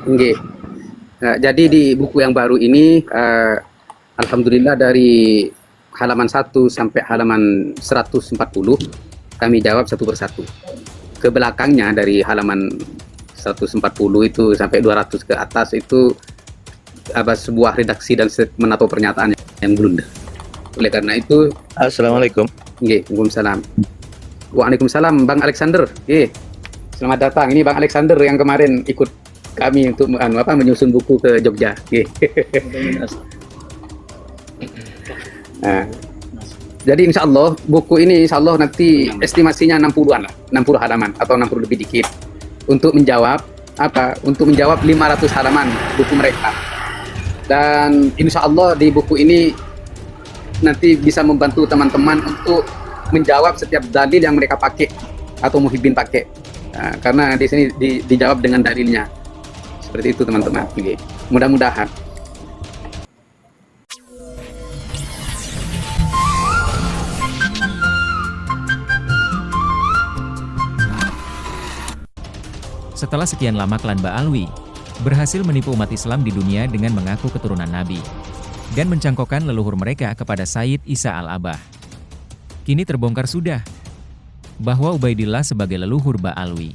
Nggih. Jadi di buku yang baru ini, alhamdulillah dari halaman 1 sampai halaman 140 kami jawab satu persatu. Ke belakangnya dari halaman 140 itu sampai 200 ke atas itu sebuah redaksi dan statement atau pernyataan yang blunder. Oleh karena itu, Assalamualaikum. nggih, Waalaikumsalam. Waalaikumsalam, Bang Alexander. Nggih. Selamat datang. Ini Bang Alexander yang kemarin ikut kami untuk menyusun buku ke Jogja. Nggih. Nah, jadi insya Allah buku ini insya Allah nanti estimasinya 60-an lah, 60 halaman atau 60 lebih dikit untuk menjawab Untuk menjawab 500 halaman buku mereka. Dan insya Allah di buku ini nanti bisa membantu teman-teman untuk menjawab setiap dalil yang mereka pakai atau Muhyiddin pakai. Nah, karena di sini dijawab dengan dalilnya. Seperti itu teman-teman. Okay. Mudah-mudahan. Setelah sekian lama klan Ba'alwi berhasil menipu umat Islam di dunia dengan mengaku keturunan Nabi dan mencangkokkan leluhur mereka kepada Sayyid Isa al-Abah. Kini terbongkar sudah bahwa Ubaidillah sebagai leluhur Ba'alwi.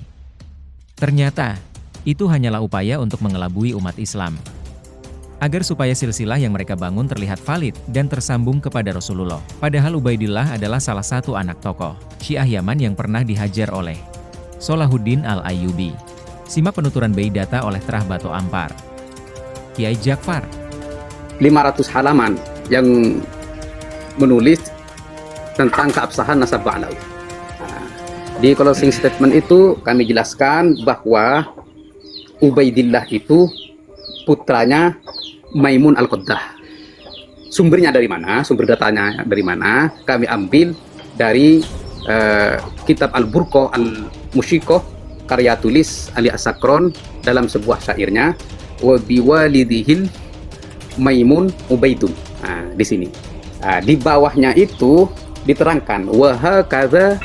Ternyata itu hanyalah upaya untuk mengelabui umat Islam agar supaya silsilah yang mereka bangun terlihat valid dan tersambung kepada Rasulullah. Padahal Ubaidillah adalah salah satu anak tokoh Syiah Yaman yang pernah dihajar oleh Salahuddin al-Ayyubi. Simak penuturan BI data oleh Terah Bato Ampar. Kiai Jakfar. 500 halaman yang menulis tentang keabsahan nasab Ba'alawi. Nah, di closing statement itu kami jelaskan bahwa Ubaidillah itu putranya Maimun Al-Qaddah. Sumbernya dari mana? Sumber datanya dari mana? Kami ambil dari kitab Al-Burqah Al-Mushikoh karya tulis Ali As-Sakron dalam sebuah syairnya, wa biwalidihil Maimun Ubaidun. Nah, di sini. Nah, di bawahnya itu diterangkan wa hakadha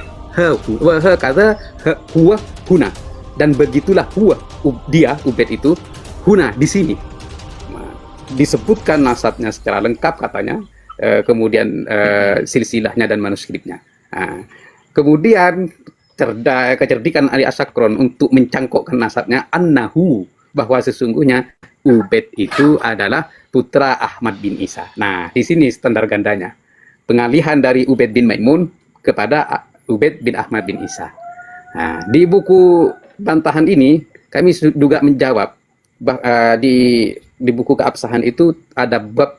huwa huna, dan begitulah huwa dia Ubaid itu huna di sini. Nah, disebutkan nasabnya secara lengkap katanya, kemudian silsilahnya dan manuskripnya. Nah, kemudian kecerdikan Ali As-Sakron untuk mencangkokkan nasabnya annahu, bahwa sesungguhnya Ubaid itu adalah putra Ahmad bin Isa. Nah, di sini standar gandanya. Pengalihan dari Ubaid bin Maimun kepada Ubaid bin Ahmad bin Isa. Nah, di buku bantahan ini kami juga menjawab di buku keabsahan itu ada bab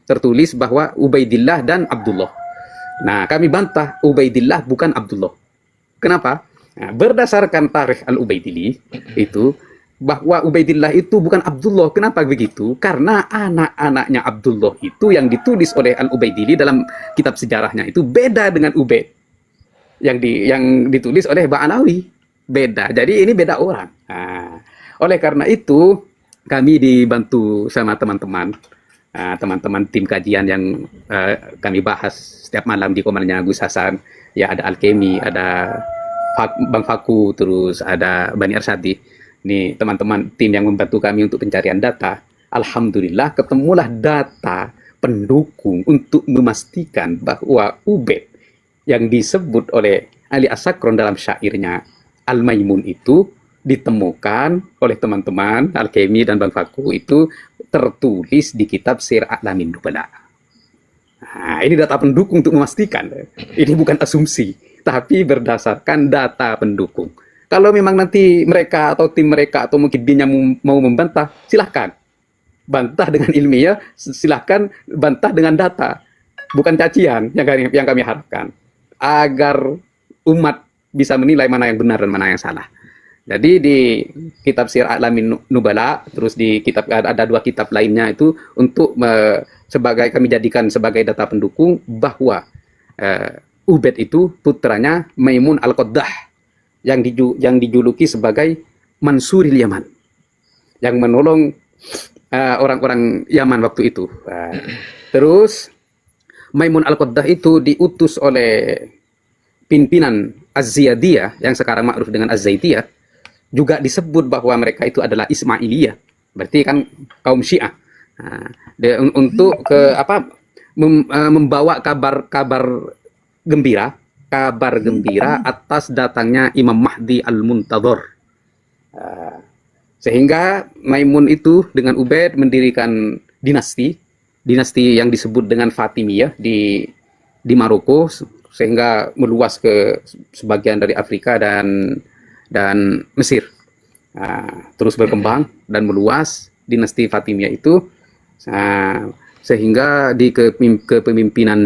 tertulis bahwa Ubaidillah dan Abdullah. Nah, kami bantah Ubaidillah bukan Abdullah. Kenapa? Nah, berdasarkan tarikh Al-Ubaidili itu bahwa Ubaidillah itu bukan Abdullah. Kenapa begitu? Karena anak-anaknya Abdullah itu yang ditulis oleh Al-Ubaidili dalam kitab sejarahnya itu beda dengan Ubaid yang ditulis oleh Ba'alawi. Beda. Jadi ini beda orang. Nah, oleh karena itu kami dibantu sama teman-teman tim kajian yang kami bahas setiap malam di komandannya Gus Hasan. Ya, ada Alkemi, ada Bang Faku, terus ada Bani Arsyadi. Ini teman-teman tim yang membantu kami untuk pencarian data. Alhamdulillah ketemulah data pendukung untuk memastikan bahwa Ubaid yang disebut oleh Ali As-Sakron dalam syairnya Al-Maimun itu ditemukan oleh teman-teman Alkemi dan Bang Faku itu tertulis di kitab Sir A'lamin Nubala. Nah, ini data pendukung untuk memastikan. Ini bukan asumsi, tapi berdasarkan data pendukung. Kalau memang nanti mereka atau tim mereka atau mungkin dia mau membantah, silahkan. Bantah dengan ilmiah, silahkan bantah dengan data. Bukan cacian yang kami harapkan. Agar umat bisa menilai mana yang benar dan mana yang salah. Jadi di kitab Sir A'lamin Nubala, terus di kitab ada 2 kitab lainnya itu untuk kami jadikan sebagai data pendukung bahwa Ubaid itu putranya Maimun Al-Qaddah yang dijuluki sebagai Mansuril Yaman, yang menolong orang-orang Yaman waktu itu. Terus Maimun Al-Qaddah itu diutus oleh pimpinan Az-Ziyadiyah yang sekarang ma'ruf dengan Az-Zaidiyah juga disebut bahwa mereka itu adalah Ismailiyah, berarti kan kaum Syiah. Nah, untuk membawa kabar gembira atas datangnya Imam Mahdi al-Muntadhar. Sehingga Maimun itu dengan Ubaid mendirikan dinasti yang disebut dengan Fatimiyah di Maroko, sehingga meluas ke sebagian dari Afrika dan Mesir. Terus berkembang dan meluas dinasti Fatimiyah itu, sehingga di kepemimpinan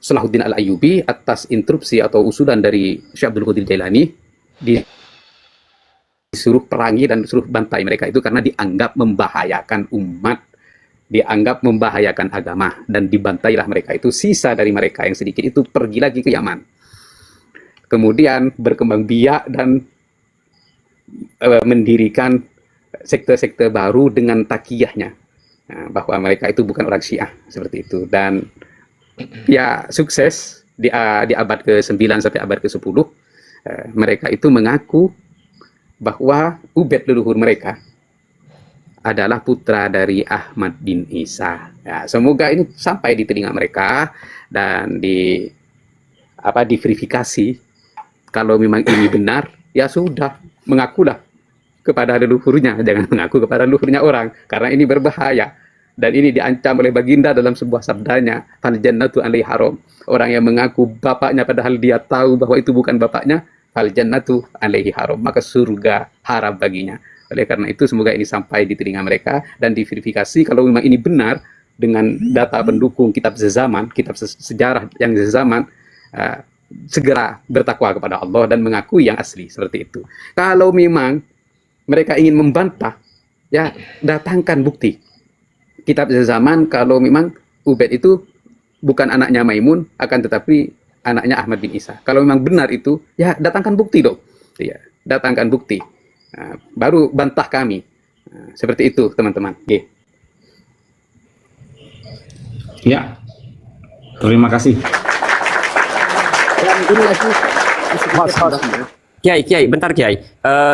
Salahuddin Al-Ayyubi atas instruksi atau usulan dari Syekh Abdul Qadir Jailani disuruh perangi dan disuruh bantai mereka itu karena dianggap membahayakan umat, dianggap membahayakan agama, dan dibantailah mereka itu. Sisa dari mereka yang sedikit itu pergi lagi ke Yaman, kemudian berkembang biak dan mendirikan sekte-sekte baru dengan takiyahnya, bahwa mereka itu bukan orang Syiah seperti itu. Dan ya sukses di abad ke-9 sampai abad ke-10, mereka itu mengaku bahwa Ubaid leluhur mereka adalah putra dari Ahmad bin Isa. Ya, semoga ini sampai di telinga mereka dan diverifikasi. Kalau memang ini benar, ya sudah, mengakulah kepada leluhurnya, jangan mengaku kepada leluhurnya orang, karena ini berbahaya. Dan ini diancam oleh baginda dalam sebuah sabdanya, fal jannatu alaihi haram. Orang yang mengaku bapaknya padahal dia tahu bahwa itu bukan bapaknya, fal jannatu alaihi haram, maka surga haram baginya. Oleh karena itu semoga ini sampai di telinga mereka dan diverifikasi kalau memang ini benar dengan data pendukung kitab sezaman, kitab sejarah yang sezaman, segera bertakwa kepada Allah dan mengakui yang asli seperti itu. Kalau memang mereka ingin membantah, ya datangkan bukti kitab sezaman kalau memang Ubaid itu bukan anaknya Maimun, akan tetapi anaknya Ahmad bin Isa. Kalau memang benar itu, ya datangkan bukti dong. Ya, datangkan bukti. Baru bantah kami. Seperti itu, teman-teman. Ya, terima kasih. Dan ini lagi, Kiai, bentar Kiai.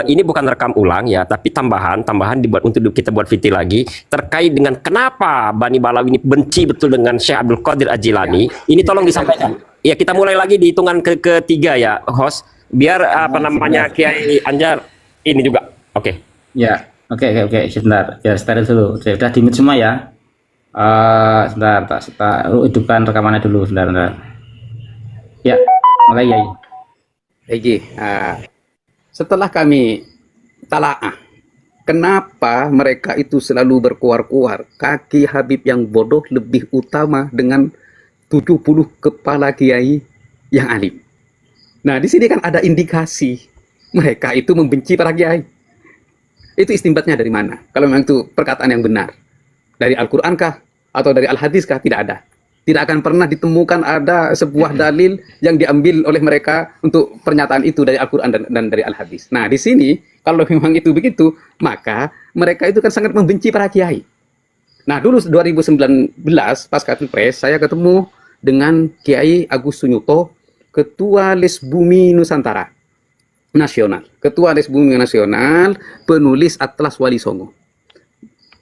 Ini bukan rekam ulang ya, tapi tambahan dibuat untuk kita buat VT lagi terkait dengan kenapa Bani Balawi ini benci betul dengan Syekh Abdul Qadir Al-Jilani. Ini tolong disampaikan. Ya, kita mulai lagi di hitungan ketiga ya, host. Biar Kiai Anjar ini juga. Oke. Ya, oke. Sebentar, ya steril dulu. Sudah di mute semua ya. Sebentar, tak hidupkan rekamannya dulu, sebentar. Ya, mulai ya. Setelah kami talaah, kenapa mereka itu selalu berkuar-kuar, kaki Habib yang bodoh lebih utama dengan 70 kepala kiai yang alim. Nah, di sini kan ada indikasi mereka itu membenci para kiai. Itu istinbatnya dari mana? Kalau memang itu perkataan yang benar, dari Al-Quran kah atau dari Al-Hadis kah? Tidak ada. Tidak akan pernah ditemukan ada sebuah dalil yang diambil oleh mereka untuk pernyataan itu dari Al-Quran dan dari Al-Hadis. Nah, di sini, kalau memang itu begitu, maka mereka itu kan sangat membenci para kiai. Nah, dulu 2019, pasca Pilpres, saya ketemu dengan Kiai Agus Sunyuto, Ketua Les Bumi Nusantara Nasional. Ketua Les Bumi Nasional, penulis Atlas Wali Songo.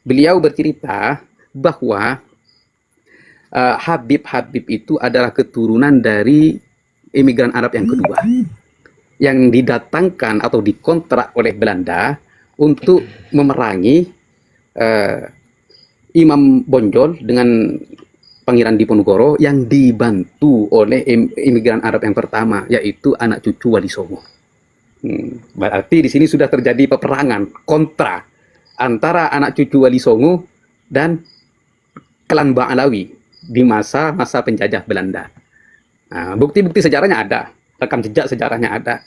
Beliau bercerita bahwa Habib itu adalah keturunan dari imigran Arab yang kedua yang didatangkan atau dikontrak oleh Belanda untuk memerangi Imam Bonjol dengan Pangeran Diponegoro yang dibantu oleh imigran Arab yang pertama, yaitu anak cucu Wali Songo. Berarti di sini sudah terjadi peperangan kontra antara anak cucu Wali Songo dan klan Ba'alawi di masa penjajah Belanda. Bukti-bukti sejarahnya ada, rekam jejak sejarahnya ada.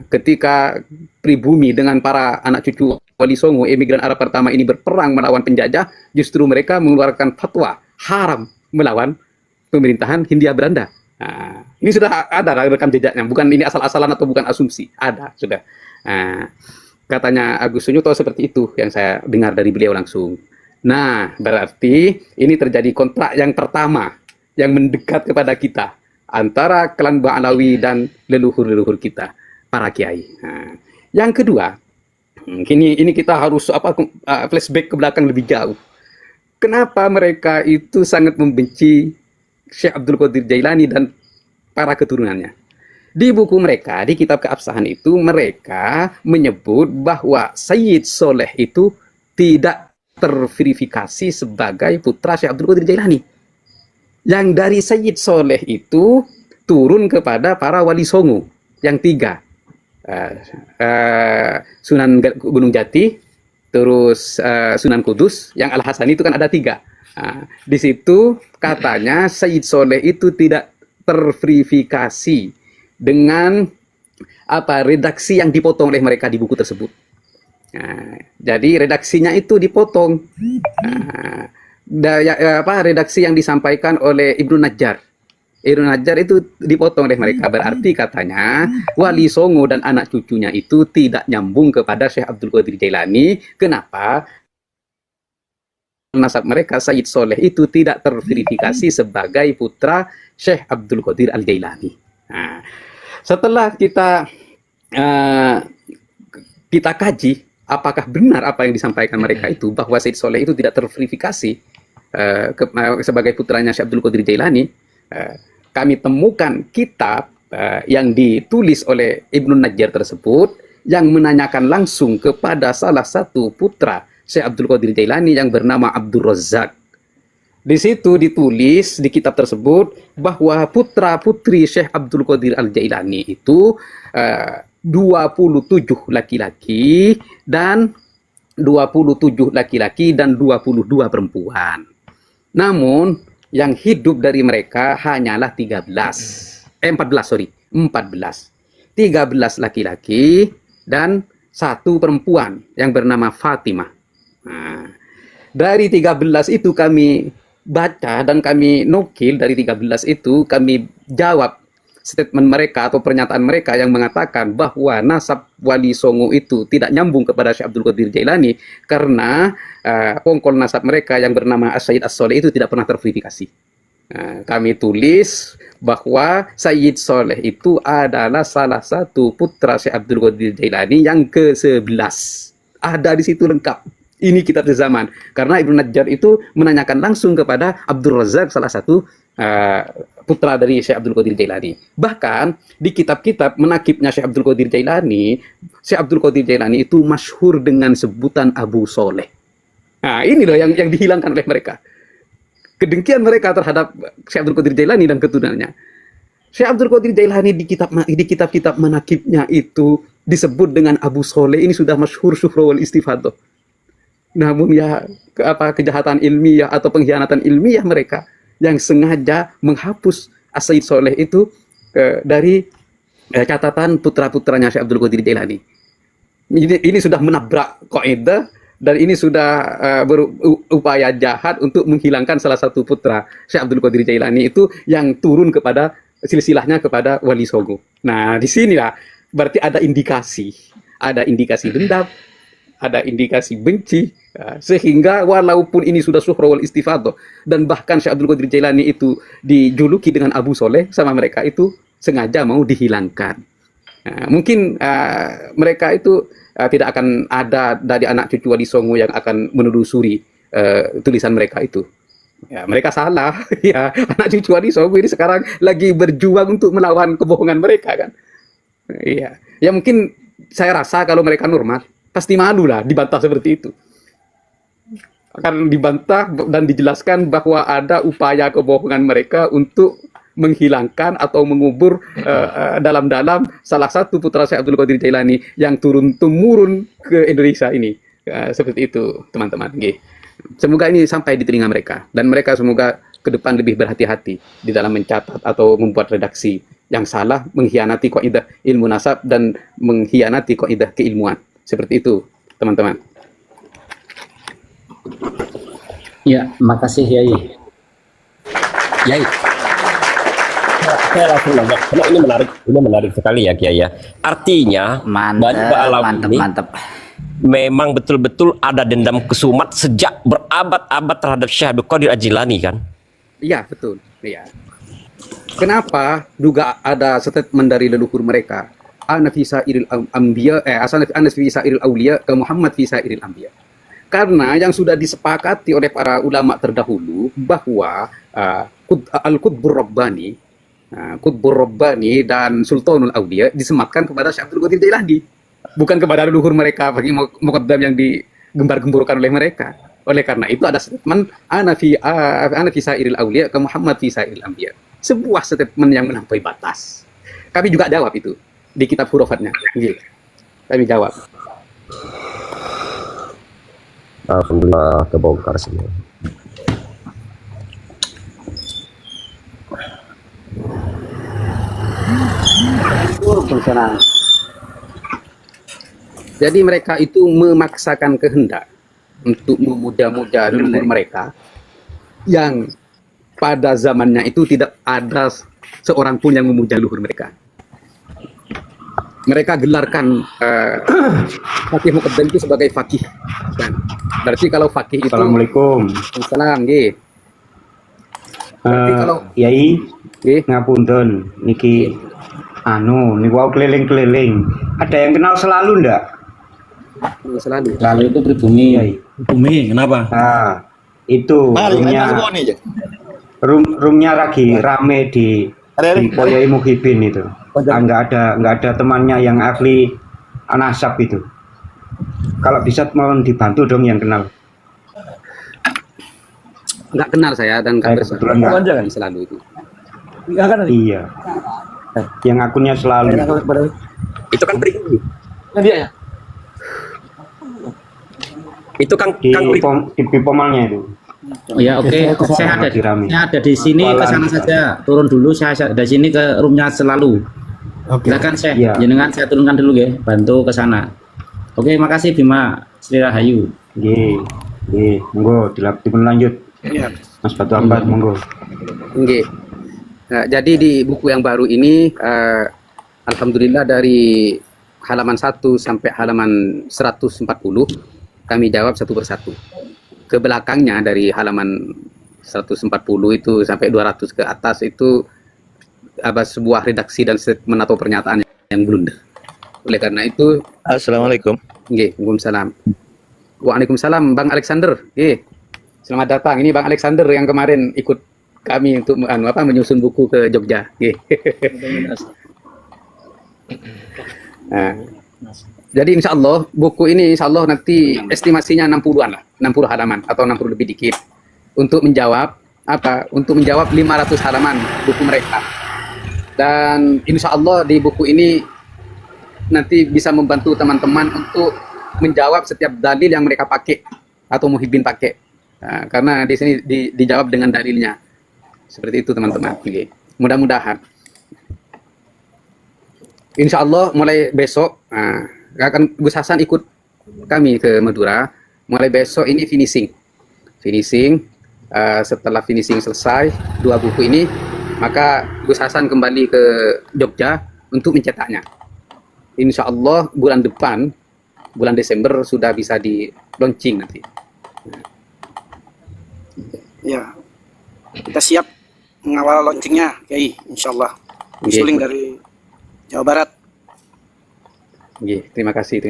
Ketika pribumi dengan para anak cucu Wali Songo, emigran Arab pertama ini berperang melawan penjajah, justru mereka mengeluarkan fatwa haram melawan pemerintahan Hindia Belanda. Ini sudah ada rekam jejaknya, bukan ini asal-asalan atau bukan asumsi, ada sudah. Katanya Agus Sunyuto seperti itu yang saya dengar dari beliau langsung. Nah, berarti ini terjadi kontrak yang pertama yang mendekat kepada kita antara klan Ba'alawi dan leluhur-leluhur kita, para kiai. Yang kedua, ini kita harus flashback ke belakang lebih jauh. Kenapa mereka itu sangat membenci Syekh Abdul Qadir Jailani dan para keturunannya? Di buku mereka, di kitab keabsahan itu, mereka menyebut bahwa Sayyid Soleh itu tidak terverifikasi sebagai putra Syekh Abdul Qadir Jailani. Yang dari Sayyid Soleh itu turun kepada para wali songo yang 3. Sunan Gunung Jati, terus Sunan Kudus, yang Al-Hasani itu kan ada 3. Di situ katanya Sayyid Soleh itu tidak terverifikasi dengan redaksi yang dipotong oleh mereka di buku tersebut. Jadi redaksinya itu dipotong. Redaksi yang disampaikan oleh Ibnu Najjar. Ibnu Najjar itu dipotong oleh mereka. Berarti katanya wali songo dan anak cucunya itu tidak nyambung kepada Syekh Abdul Qadir Jailani. Kenapa? Nasab mereka Sayyid Soleh itu tidak terverifikasi sebagai putra Syekh Abdul Qadir Al-Jailani. Setelah kita kaji apakah benar apa yang disampaikan mereka itu, bahwa Sayyid Soleh itu tidak terverifikasi sebagai putranya Syekh Abdul Qadir Jailani, kami temukan kitab yang ditulis oleh Ibnu Najjar tersebut yang menanyakan langsung kepada salah satu putra Syekh Abdul Qadir Jailani yang bernama Abdul Razak. Di situ ditulis di kitab tersebut bahwa putra-putri Syekh Abdul Qadir Al-Jailani itu 27 laki-laki dan 22 perempuan. Namun yang hidup dari mereka hanyalah 14. 13 laki-laki dan 1 perempuan yang bernama Fatimah. Dari 13 itu kami baca dan kami nukil, dari 13 itu kami jawab statement mereka atau pernyataan mereka yang mengatakan bahwa nasab wali songo itu tidak nyambung kepada Syekh Abdul Qadir Jailani karena pongkol nasab mereka yang bernama As-Sayyid As-Soleh itu tidak pernah terverifikasi. Kami tulis bahwa Sayyid Soleh itu adalah salah satu putra Syekh Abdul Qadir Jailani yang ke-11. Ada di situ lengkap. Ini kitab zaman. Karena Ibnu Najjar itu menanyakan langsung kepada Abdul Razak, salah satu putra dari Syekh Abdul Qadir Jailani. Bahkan di kitab-kitab menakibnya Syekh Abdul Qadir Jailani, Syekh Abdul Qadir Jailani itu masyhur dengan sebutan Abu Soleh. Nah, ini loh yang dihilangkan oleh mereka. Kedengkian mereka terhadap Syekh Abdul Qadir Jailani dan keturunannya. Syekh Abdul Qadir Jailani di kitab-kitab menakibnya itu disebut dengan Abu Soleh. Ini sudah masyhur syuhra wal istifadah. Namun ya kejahatan ilmiah atau pengkhianatan ilmiah mereka yang sengaja menghapus As-Sayyid Soleh itu dari catatan putra-putranya Syekh Abdul Qadir Jailani. Ini sudah menabrak kaidah dan ini sudah berupaya jahat untuk menghilangkan salah satu putra Syekh Abdul Qadir Jailani itu yang turun kepada silsilahnya kepada wali songo. Nah, di sinilah berarti ada indikasi dendam, ada indikasi benci, sehingga walaupun ini sudah syuhra wal istifadah dan bahkan Syekh Abdul Qadir Jailani itu dijuluki dengan Abu Soleh, sama mereka itu sengaja mau dihilangkan. Mungkin mereka itu tidak akan ada dari anak cucu wali songo yang akan menelusuri tulisan mereka itu. Ya, mereka salah. Ya, anak cucu wali songo ini sekarang lagi berjuang untuk melawan kebohongan mereka kan. Iya. Ya mungkin saya rasa kalau mereka normal pasti malu lah dibantah seperti itu. Akan dibantah dan dijelaskan bahwa ada upaya kebohongan mereka untuk menghilangkan atau mengubur dalam-dalam salah satu putra Syekh Abdul Qadir Jailani yang turun-temurun ke Indonesia ini. Seperti itu, teman-teman. Semoga ini sampai di telinga mereka dan mereka semoga ke depan lebih berhati-hati di dalam mencatat atau membuat redaksi yang salah, mengkhianati kaidah ilmu nasab dan mengkhianati kaidah keilmuan. Seperti itu, teman-teman. Ya, makasih Yai. Yai. Saya langsung nanya, karena ini menarik sekali ya Kiai ya. Artinya Mantap. memang betul-betul ada dendam kesumat sejak berabad-abad terhadap Syekh Abdul Qadir Al-Jilani kan? Iya, betul. Iya. Kenapa juga ada statement dari leluhur mereka ana fi sairil anbiya ana fi sairil auliya ka Muhammad fi sairil anbiya. Karena yang sudah disepakati oleh para ulama terdahulu bahwa Al-Qutbur Rabbani, Qutbur Rabbani dan Sultanul Auliya disematkan kepada Syekh Abdul Qadir Jailani, bukan kepada leluhur mereka bagi muqaddam yang digembar-gemburkan oleh mereka. Oleh karena itu ada statement ana fi sairil auliya ka Muhammad fi sairil anbiya. Sebuah statement yang melampaui batas. Kami juga jawab itu di kitab hurufatnya. Kami jawab. Alhamdulillah kebongkar semua. Jadi mereka itu memaksakan kehendak untuk memuja-muja leluhur mereka yang pada zamannya itu tidak ada seorang pun yang memuja leluhur mereka. Mereka gelarkan Fakih Muqaddam itu sebagai fakih. Dan berarti kalau fakih itu Assalamualaikum. Salam, nggih. Berarti kalau Yai nggih, ngapunten niki niku wau keliling-keliling. Ada yang kenal selalu ndak? selalu. Lalu itu pribumi. Yai. Bumi, kenapa? Nah, itu roomnya lagi rame di Poyai Muhibin itu. Nggak ada temannya yang ahli nasab itu. Kalau bisa mohon dibantu dong yang kenal. Nggak kenal saya dan kabar kebetulan nggak. selalu itu. Iya. Yang akunnya selalu. Itu kan pribumi. Dia ya. Itu Kang Di Pribumi. di Pomalnya itu. Oh ya, oke. Saya ada di sini, ke sana saja. Turun dulu, saya dari sini ke roomnya selalu. Silakan saya, Iya. jenengan saya turunkan dulu ya, bantu ke sana. Oke, makasih Bima Sri Rahayu. Nggih, monggo dipun lanjut. Mas Batu Ambat, monggo. Nggih. Nah, jadi di buku yang baru ini alhamdulillah dari halaman 1 sampai halaman 140 kami jawab satu persatu. Ke belakangnya dari halaman 140 itu sampai 200 ke atas itu sebuah redaksi dan statement atau pernyataan yang blunder. Oleh karena itu, Assalamualaikum. nggih, Waalaikumsalam. Waalaikumsalam, Bang Alexander. Nggih. Selamat datang. Ini Bang Alexander yang kemarin ikut kami untuk menyusun buku ke Jogja. Nggih. Nah, jadi insya Allah buku ini insya Allah nanti estimasinya 60-an lah, 60 halaman atau 60 lebih dikit untuk menjawab Untuk menjawab 500 halaman buku mereka. Dan insya Allah di buku ini nanti bisa membantu teman-teman untuk menjawab setiap dalil yang mereka pakai atau Muhibin pakai. Nah, karena di sini dijawab dengan dalilnya. Seperti itu teman-teman. Okay. Mudah-mudahan. Insya Allah mulai besok akan Gus Hasan ikut kami ke Madura. Mulai besok ini finishing. Setelah finishing selesai 2 buku ini, maka Gus Hasan kembali ke Jogja untuk mencetaknya. Insya Allah bulan depan, bulan Desember sudah bisa di launching nanti. Ya, kita siap mengawal launchingnya, Kiai, insya Allah. Usuling dari Jawa Barat. Terima kasih.